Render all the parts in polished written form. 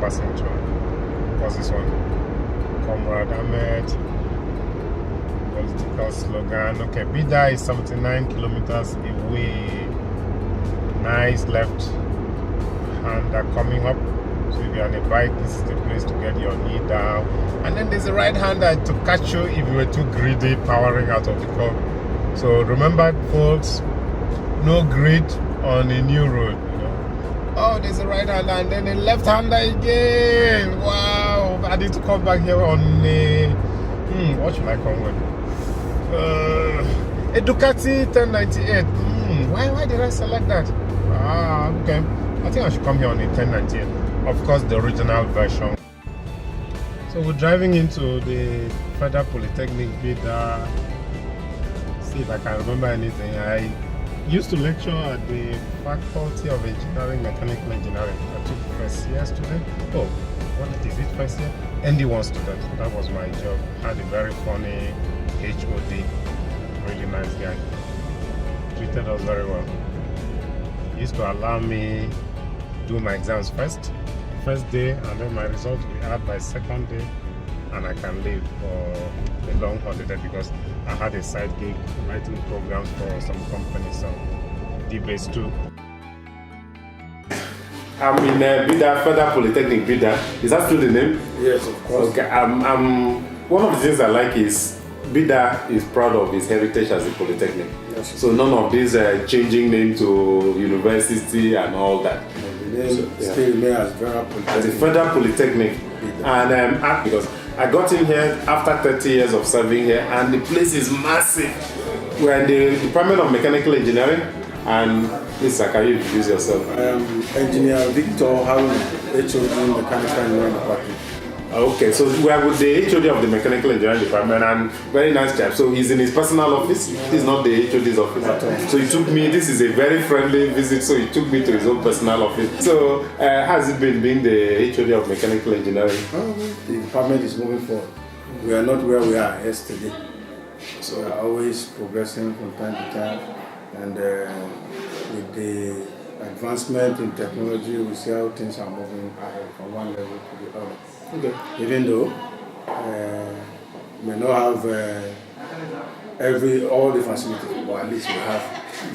passing through. What's this one? Comrade Ahmed. Political slogan. Okay, Bida is 79 kilometers away. Nice left hander coming up. So if you're on a bike, this is the place to get your knee down. And then there's a right hander to catch you if you were too greedy powering out of the curb. So remember, folks, no grid on a new road. Oh, there's a right hander and then a left hander again. Wow, I need to come back here on a what should I come with? A Ducati 1098. Why did I select that? Okay. I think I should come here on a 1098. Of course, the original version. So we're driving into the Federal Polytechnic Bida. See if I can remember anything. I used to lecture at the Faculty of Engineering, Mechanical Engineering. I took first year student. Oh, what is it, first year? ND1 student. That was my job. Had a very funny HOD. Really nice guy. Treated us very well. He used to allow me do my exams first day, and then my results will be out by second day, and I can leave for a long holiday because I had a side gig writing programs for some companies, so D-Base 2. I'm in Bida, Federal Polytechnic Bida. Is that still the name? Yes, of course. Okay, one of the things I like is Bida is proud of his heritage as a polytechnic. Yes. So none of these changing name to university and all that. Still remain as Federal Polytechnic. As a Federal Polytechnic. And because I got in here after 30 years of serving here, and the place is massive. We're in the Department of Mechanical Engineering, and please, can you introduce yourself? I am Engineer Victor Haruna, HOD Mechanical Engineering Department. Okay, so we are with the HOD of the Mechanical Engineering Department, and very nice chap. So he's in his personal office. This is not the HOD's office. So he took me. This is a very friendly visit. So he took me to his own personal office. So how has it been being the HOD of Mechanical Engineering? The department is moving forward. We are not where we are yesterday. So we are always progressing from time to time, and with the advancement in technology, we see how things are moving from one level to the other. Okay. Even though we may not have all the facilities, but at least we have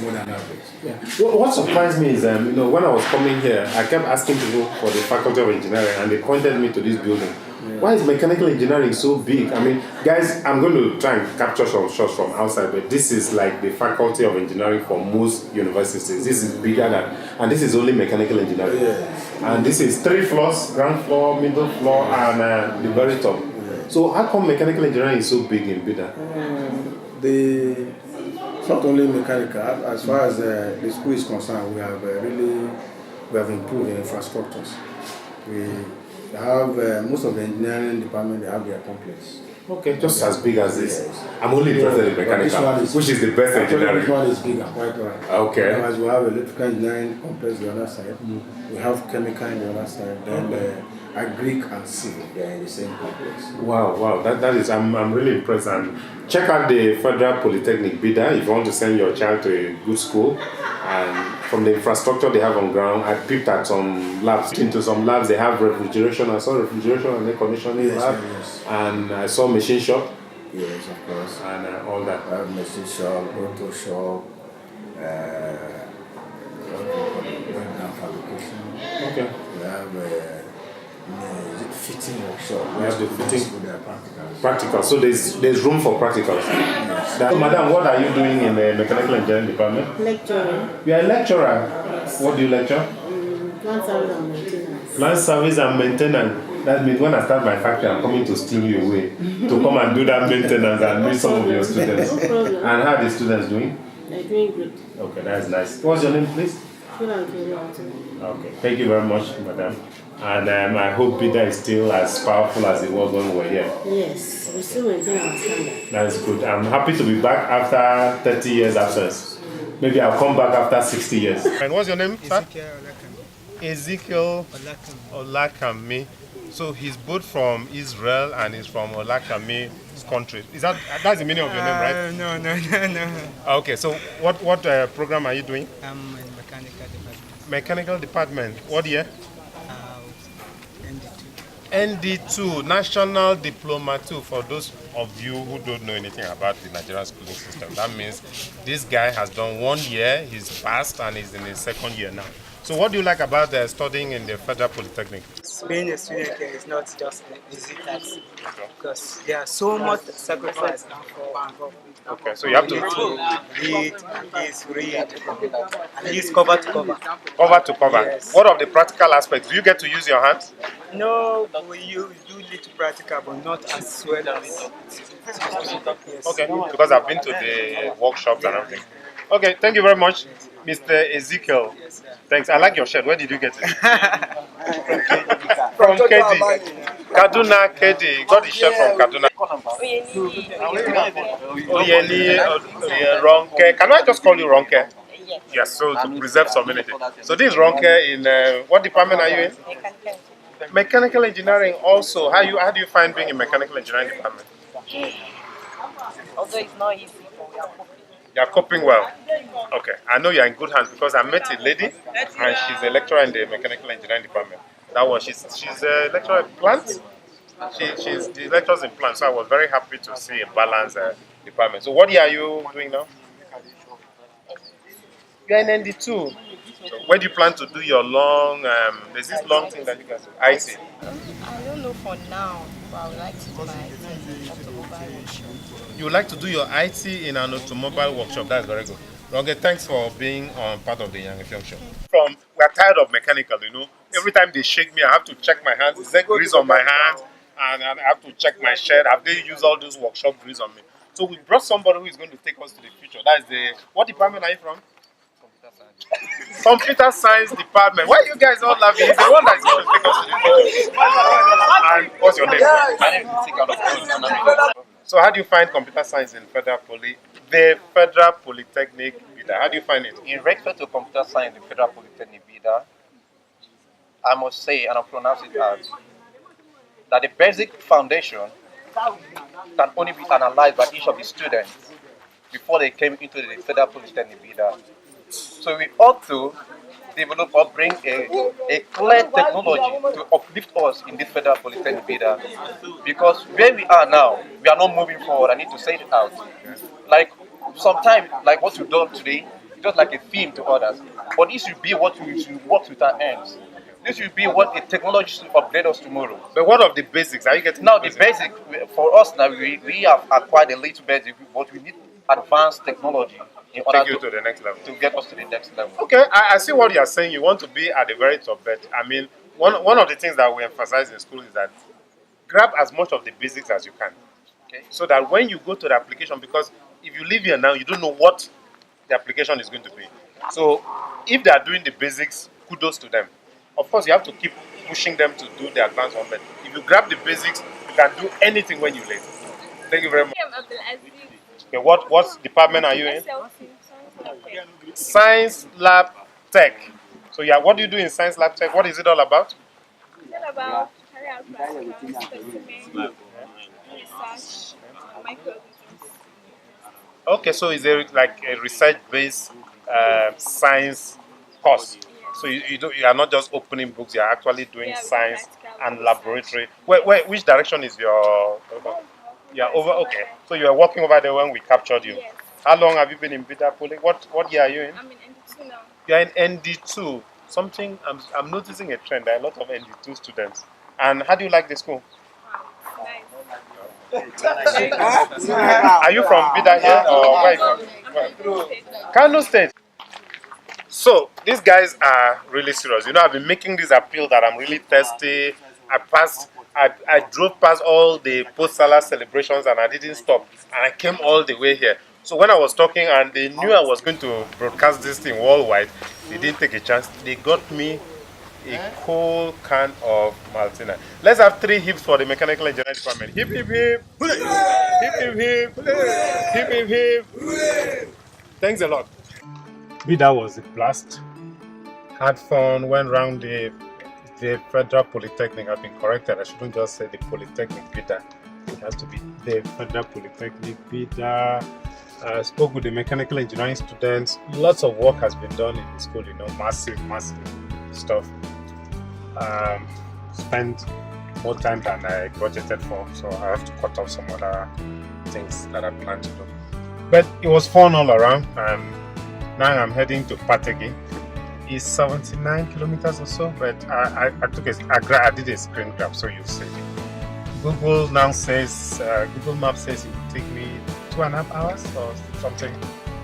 more than average. Yeah. What surprised me is, when I was coming here, I kept asking people for the Faculty of Engineering, and they pointed me to this building. Yeah. Why is mechanical engineering so big? I mean, guys, I'm going to try and capture some shots from outside, but this is like the Faculty of Engineering for most universities. This is bigger than, and this is only mechanical engineering. Yes. And this is 3 floors, ground floor, middle floor, and the very top. Yes. So how come mechanical engineering is so big in Bida? It's not only mechanical. As far as the school is concerned, we have improved the infrastructures. We have most of the engineering department, they have their complex. Okay, just as big as this. Yes. I'm only interested in mechanical, which is the best engineering. This one is bigger, quite right. Okay. Otherwise, we have electrical engineering complex on the other side. We have chemical on the other side. Then agric and civil, they are in the same complex. Wow, that is, I'm really impressed. And check out the Federal Polytechnic Bida if you want to send your child to a good school. And from the infrastructure they have on ground, I peeped at some labs. Into some labs, they have refrigeration. I saw refrigeration and air conditioning lab. Yes. And I saw machine shop. Yes, of course. And all that. We have machine shop, auto shop, fabrication. Okay. We have fitting workshop. We have the fitting. Practicals. Practical. So there's room for practicals. Yes. Madam, what are you doing in the mechanical engineering department? Lecturing. You are a lecturer. Yes. What do you lecture? Plant service and maintenance. Plant service and maintenance. That means when I start my factory, I'm coming to steal you away to come and do that maintenance and meet some of your students. No problem. And how are the students doing? They're doing good. Okay, that's nice. What's your name, please? Okay, thank you very much, madam. And I hope Bida is still as powerful as it was when we were here. Yes, we still maintain our standard. That's good. I'm happy to be back after 30 years absence. Maybe I'll come back after 60 years. And what's your name, sir? Ezekiel Olakami. So he's both from Israel and he's from Olakami's country. That's the meaning of your name, right? No. Okay, so what program are you doing? I'm in mechanical department. Mechanical department. What year? ND2, National Diploma 2, for those of you who don't know anything about the Nigerian schooling system. That means this guy has done 1 year, he's passed, and he's in his 2nd year now. So what do you like about studying in the Federal Polytechnic? Being a student here is not just an easy task because there are so much sacrifice involved. Okay, so you have to read, at least cover to cover. cover to cover. Yes. What of the practical aspects? Do you get to use your hands? No, we do little practical, but not as well as. Yes. Okay, because I've been to the workshops and everything. Okay, thank you very much, Mr. Ezekiel. Thanks. I like your shirt. Where did you get it? From KD. Kaduna, KD. Got the shirt from Kaduna. Oyeni, Ronke. Can I just call you Ronke? Yes, so to preserve community. So this is Ronke in, what department are you in? Mechanical engineering also. How do you find being in mechanical engineering department? Although it's not easy, but we are coping. You are coping well. Okay, I know you are in good hands because I met a lady and she's a lecturer in the mechanical engineering department. She's a lecturer in plant. She lectures in plant, so I was very happy to see a balanced department. So what year are you doing now? You are in ND2. So where do you plan to do your long? There's this long thing that you guys do. IT. I don't know for now, but I would like to do my automobile workshop. You would like to do your IT in an automobile workshop. That's very good. Okay, thanks for being part of the Young Film Show. We're tired of mechanical, Every time they shake me, I have to check my hands. Is there grease on my hands? And I have to check my shirt. Have they used all those workshop grease on me? So we brought somebody who is going to take us to the future. That is what department are you from? Computer Science Department. Why are you guys all laughing? He's the one that's going to take us to the future. And what's your name? My name is Tika. So how do you find computer science in the Federal Polytechnic Bida? How do you find it? In respect to computer science in Federal Polytechnic Bida, I must say, and I'll pronounce it as, that the basic foundation can only be analyzed by each of the students before they came into the Federal Polytechnic Bida. So we ought to develop or bring a clear technology to uplift us in this Federal Polytechnic Bida. Because where we are now, we are not moving forward. I need to say it out. Like sometimes, like what we've done today, it's just like a theme to others. But this should be what we should work with our hands. This should be what the technology should upgrade us tomorrow. But what of the basics? Are you getting now the basic for us now? We have acquired a little basic, but we need advanced technology in order to the next level. To get us to the next level. Okay, I see what you are saying. You want to be at the very top, but I mean, one of the things that we emphasize in school is that grab as much of the basics as you can. Okay. So that when you go to the application, because if you live here now, you don't know what the application is going to be. So if they are doing the basics, kudos to them. Of course, you have to keep pushing them to do the advanced one, but if you grab the basics, you can do anything when you leave. Thank you very much. Okay, what department are you in? Science Lab Tech. So yeah, what do you do in Science Lab Tech? What is it all about? It's all about carry out practical specimen, research, microorganisms. Okay, so is there like a research-based science course? Yes. So you are not just opening books; you are actually doing science and laboratory. Which direction is your? Yeah, over. Okay, so you are working over there when we captured you. Yes. How long have you been in Bida Poly? What year are you in? I'm in ND2 now. You are in ND2. Something I'm noticing a trend. There are a lot of ND2 students. And how do you like the school? Nice. Are you from Bida here or where are you from? Kano State. So these guys are really serious. I've been making this appeal that I'm really thirsty. I drove past all the post-Salah celebrations and I didn't stop. And I came all the way here. So when I was talking and they knew I was going to broadcast this thing worldwide, they didn't take a chance. They got me a cold can of Maltina. Let's have 3 hips for the mechanical engineering department. Hip, hip, hip. Hip, hip, hip. Hip, hip, hip. Thanks a lot. Bida was a blast. Had fun, went around the Federal Polytechnic. I've been corrected. I shouldn't just say the Polytechnic Bida. It has to be the Federal Polytechnic Bida. Spoke with the mechanical engineering students. Lots of work has been done in the school, massive stuff. Spent more time than I budgeted for, so I have to cut off some other things that I plan to do. But it was fun all around, and now I'm heading to Pategi. It's 79 kilometers or so, but I did a screen grab, so you see. Google Maps says it will take me 2.5 hours or something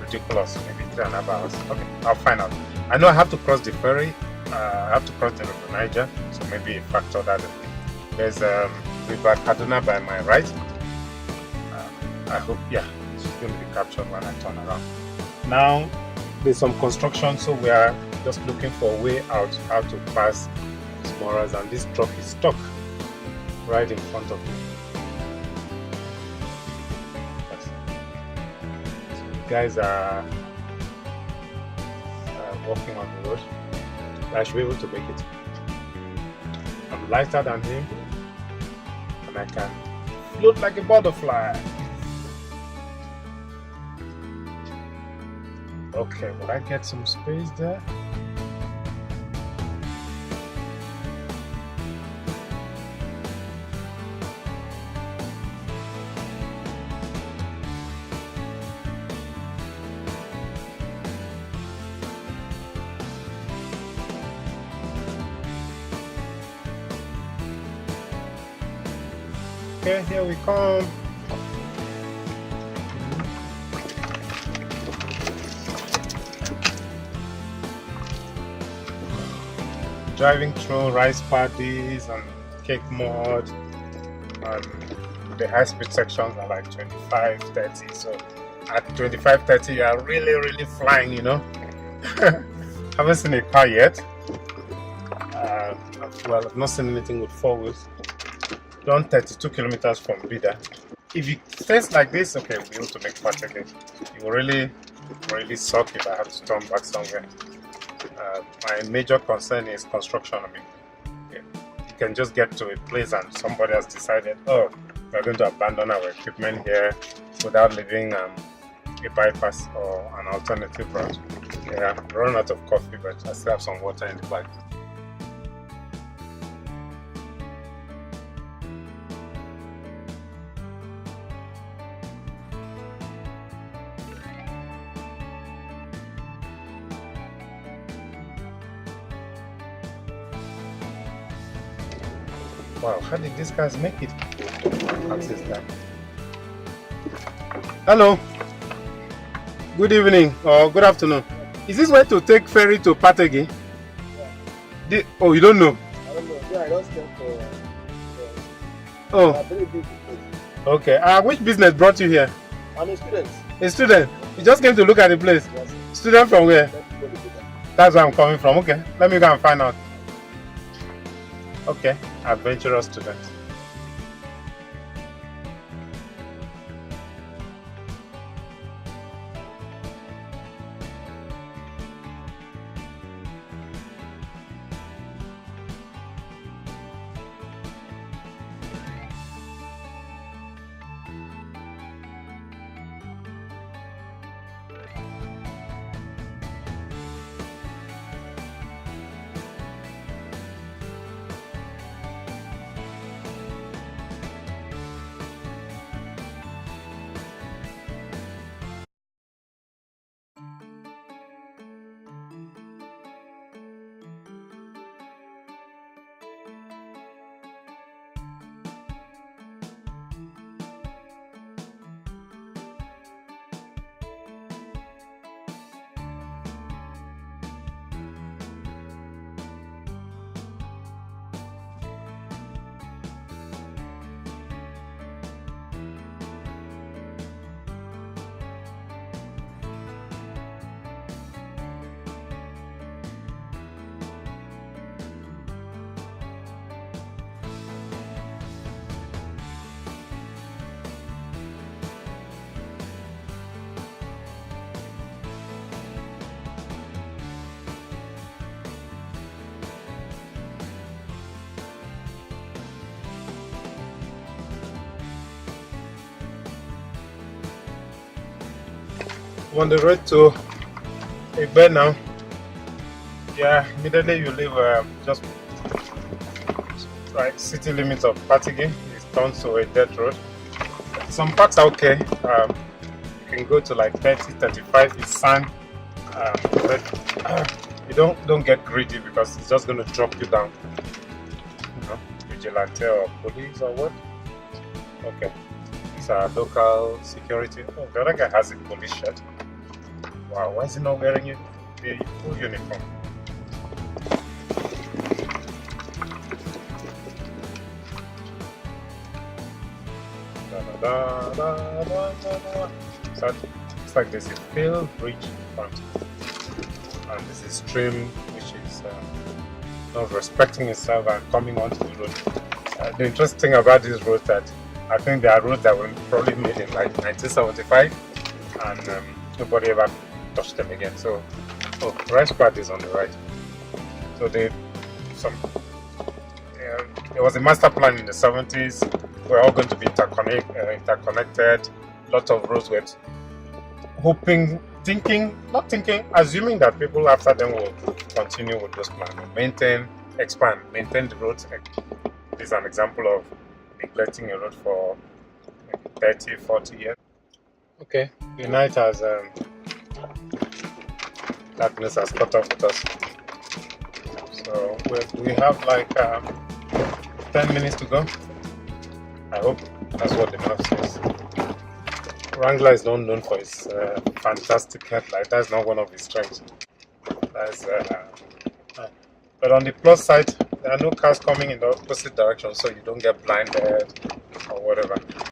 ridiculous, maybe 3.5 hours. Okay, I'll find out. I know I have to cross the ferry. I have to cross the River Niger, so maybe factor that in. There's River Kaduna by my right. I hope, yeah, it's going to be captured when I turn around. Now, there's some construction, so we are just looking for a way out, how to pass these morals, and this truck is stuck right in front of me. Yes. So the guys are walking on the road. I should be able to make it. I'm lighter than him, and I can float like a butterfly. Okay, will I get some space there? Okay, here we come. Driving through rice paddies and cake mud, and the high-speed sections are like 25, 30. So at 25, 30, you are really flying, you know. Haven't seen a car yet. Well, I've not seen anything with 4 wheels. Done 32 kilometers from Bida. If it stays like this, okay, we'll be able to make Pategi. It will really suck if I have to turn back somewhere. My major concern is construction. I mean, you can just get to a place and somebody has decided, oh, we're going to abandon our equipment here without leaving a bypass or an alternative route. Yeah, I run out of coffee, but I still have some water in the bag. Wow, how did these guys make it? What's this guy? Hello. Good evening or good afternoon. Is this way to take ferry to Pategi? Yeah. Oh, you don't know? I don't know. Yeah, I just came for. Oh. Okay. Which business brought you here? I'm a student. A student? You just came to look at the place? Yes. Student from where? That's where I'm coming from. Okay. Let me go and find out. Okay, adventurous student. I'm on the road to Egbe now. Yeah, immediately you leave just right, city limits of Pategi is turned to a dirt road. Some parts are okay. You can go to like 30, 35 is sand, but you don't get greedy because it's just going to drop you down. You know, vigilante or police or what? Okay, it's our local security. Oh, the other guy has a police shirt. Wow, why is he not wearing it? The full uniform. So it's like there's a field bridge in front, and there's a stream which is not respecting itself and coming onto the road. The interesting thing about this road that I think there are roads that were probably made in like 1975, and nobody ever touched them again. So, rice pad is on the right. So there was a master plan in the 70s. We're all going to be interconnected. Lots of roads were assuming that people after them will continue with those plans, maintain the roads. This is an example of neglecting a road for maybe 30, 40 years. Okay, the night has darkness has caught up with us. So we have like 10 minutes to go. I hope that's what the map says. Wrangler is not known for his fantastic headlight. That's not one of his strengths. But on the plus side, there are no cars coming in the opposite direction, so you don't get blinded or whatever.